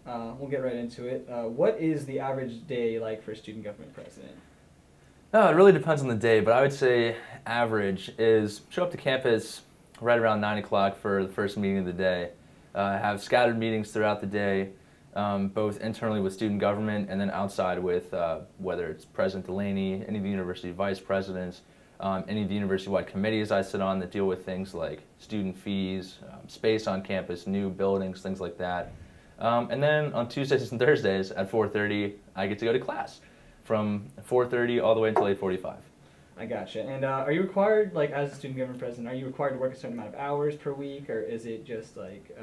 we'll get right into it. What is the average day like for a student government president? No, it really depends on the day, but I would say average is show up to campus right around 9 o'clock for the first meeting of the day. Have scattered meetings throughout the day, both internally with student government and then outside with whether it's President Delaney, any of the university vice presidents, any of the university-wide committees I sit on that deal with things like student fees, space on campus, new buildings, things like that. And then on Tuesdays and Thursdays at 4:30, I get to go to class from 4:30 all the way until 8:45. I gotcha. And are you required, like, as a student government president, are you required to work a certain amount of hours per week, or is it just like,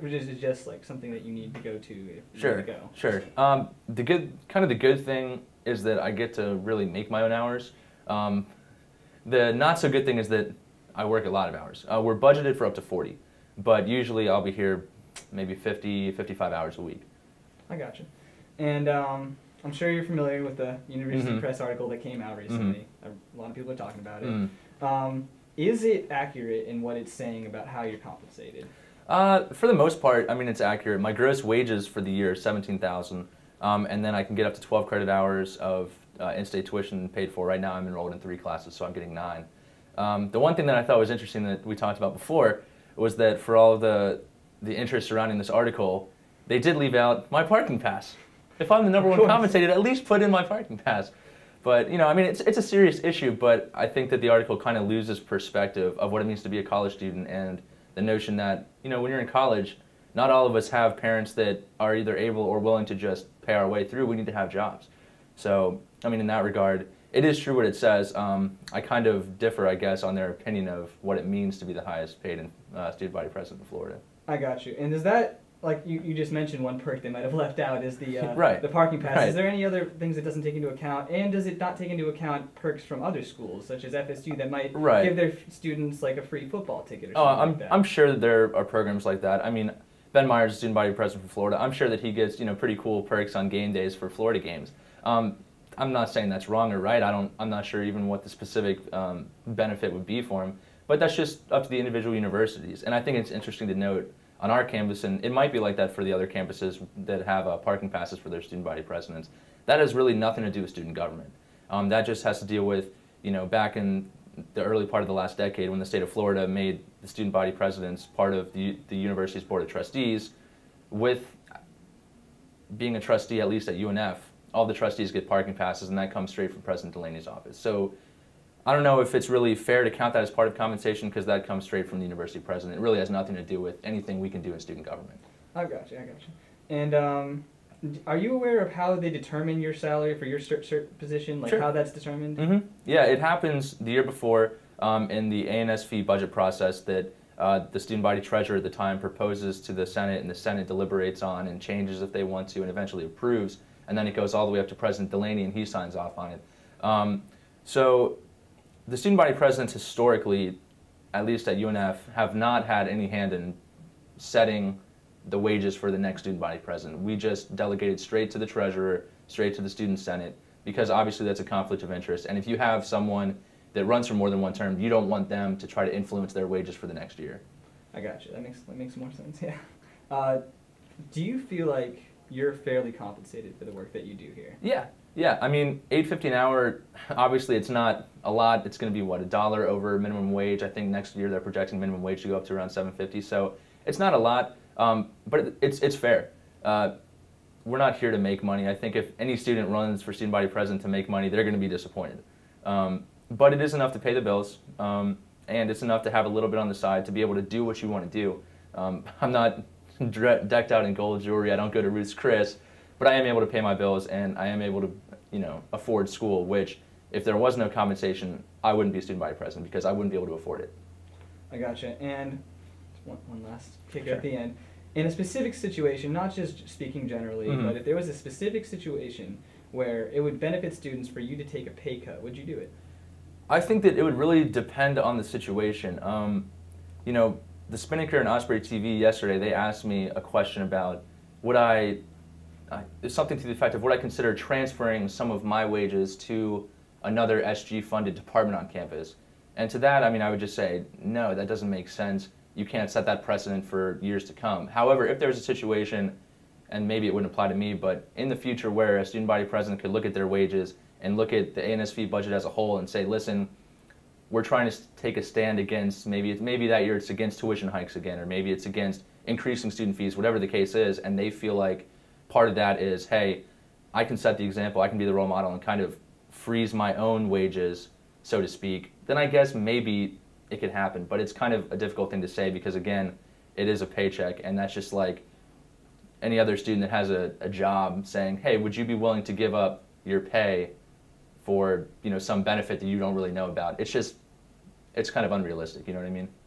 is it just like something that you need to go to if you need to go? Sure. The good thing is that I get to really make my own hours. The not so good thing is that I work a lot of hours. We're budgeted for up to 40, but usually I'll be here maybe 50, 55 hours a week. I gotcha. And I'm sure you're familiar with the University Press article that came out recently. A lot of people are talking about it. Is it accurate in what it's saying about how you're compensated? For the most part, I mean, it's accurate. My gross wages for the year is $17,000, and then I can get up to 12 credit hours of in-state tuition paid for. Right now I'm enrolled in 3 classes, so I'm getting 9. The one thing that I thought was interesting that we talked about before was that for all of the interest surrounding this article, they did leave out my parking pass. If I'm the number one compensated, at least put in my parking pass. But, you know, I mean, it's a serious issue, but I think that the article kind of loses perspective of what it means to be a college student and the notion that, you know, when you're in college, not all of us have parents that are either able or willing to just pay our way through. We need to have jobs. So, I mean, in that regard, it is true what it says. I kind of differ, I guess, on their opinion of what it means to be the highest paid student body president in Florida. I got you. And is that, like you just mentioned, one perk they might have left out is the right. the parking pass. Right. Is there any other things it doesn't take into account? And does it not take into account perks from other schools, such as FSU, that might give their students like a free football ticket or something like that? I'm sure that there are programs like that. I mean, Ben Myers is student body president for Florida. I'm sure that he gets, you know, pretty cool perks on game days for Florida games. I'm not saying that's wrong or right. I'm not sure even what the specific benefit would be for him. But that's just up to the individual universities. And I think it's interesting to note on our campus, and it might be like that for the other campuses that have parking passes for their student body presidents, that has really nothing to do with student government. That just has to deal with, you know, back in the early part of the last decade when the state of Florida made the student body presidents part of the university's board of trustees. With being a trustee, at least at UNF, all the trustees get parking passes, and that comes straight from President Delaney's office. So I don't know if it's really fair to count that as part of compensation because that comes straight from the university president. It really has nothing to do with anything we can do in student government. I got you. And are you aware of how they determine your salary for your cert position, like how that's determined? Yeah, it happens the year before in the A&S fee budget process that the student body treasurer at the time proposes to the Senate, and the Senate deliberates on and changes if they want to and eventually approves. And then it goes all the way up to President Delaney, and he signs off on it. So the student body presidents historically, at least at UNF, have not had any hand in setting the wages for the next student body president. We just delegated straight to the treasurer, straight to the student senate, because obviously that's a conflict of interest. And if you have someone that runs for more than one term, you don't want them to try to influence their wages for the next year. I got you. That makes more sense. Yeah. Do you feel like you're fairly compensated for the work that you do here? Yeah. I mean, $8.50 an hour. Obviously, it's not a lot. It's going to be what, $1 over minimum wage. I think next year they're projecting minimum wage to go up to around $7.50. So it's not a lot, but it's fair. We're not here to make money. I think if any student runs for student body president to make money, they're going to be disappointed. But it is enough to pay the bills, and it's enough to have a little bit on the side to be able to do what you want to do. I'm not decked out in gold jewelry. I don't go to Ruth's Chris, but I am able to pay my bills, and I am able to, you know, afford school, which if there was no compensation, I wouldn't be student body president because I wouldn't be able to afford it. I gotcha. And one last kicker at the end. In a specific situation, not just speaking generally, but if there was a specific situation where it would benefit students for you to take a pay cut, would you do it? I think that it would really depend on the situation. You know, the Spinnaker and Osprey TV yesterday, they asked me a question about would I, something to the effect of would I consider transferring some of my wages to another SG-funded department on campus? And to that, I mean, I would just say, no, that doesn't make sense. You can't set that precedent for years to come. However, if there's a situation and maybe it wouldn't apply to me, but in the future where a student body president could look at their wages and look at the ANSV budget as a whole and say, listen, we're trying to take a stand against, maybe that year it's against tuition hikes again, or maybe it's against increasing student fees, whatever the case is, and they feel like part of that is, hey, I can set the example, I can be the role model and kind of freeze my own wages, so to speak, then I guess maybe it could happen. But it's kind of a difficult thing to say because, again, it is a paycheck, and that's just like any other student that has a job saying, hey, would you be willing to give up your pay for, some benefit that you don't really know about? It's kind of unrealistic, you know what I mean?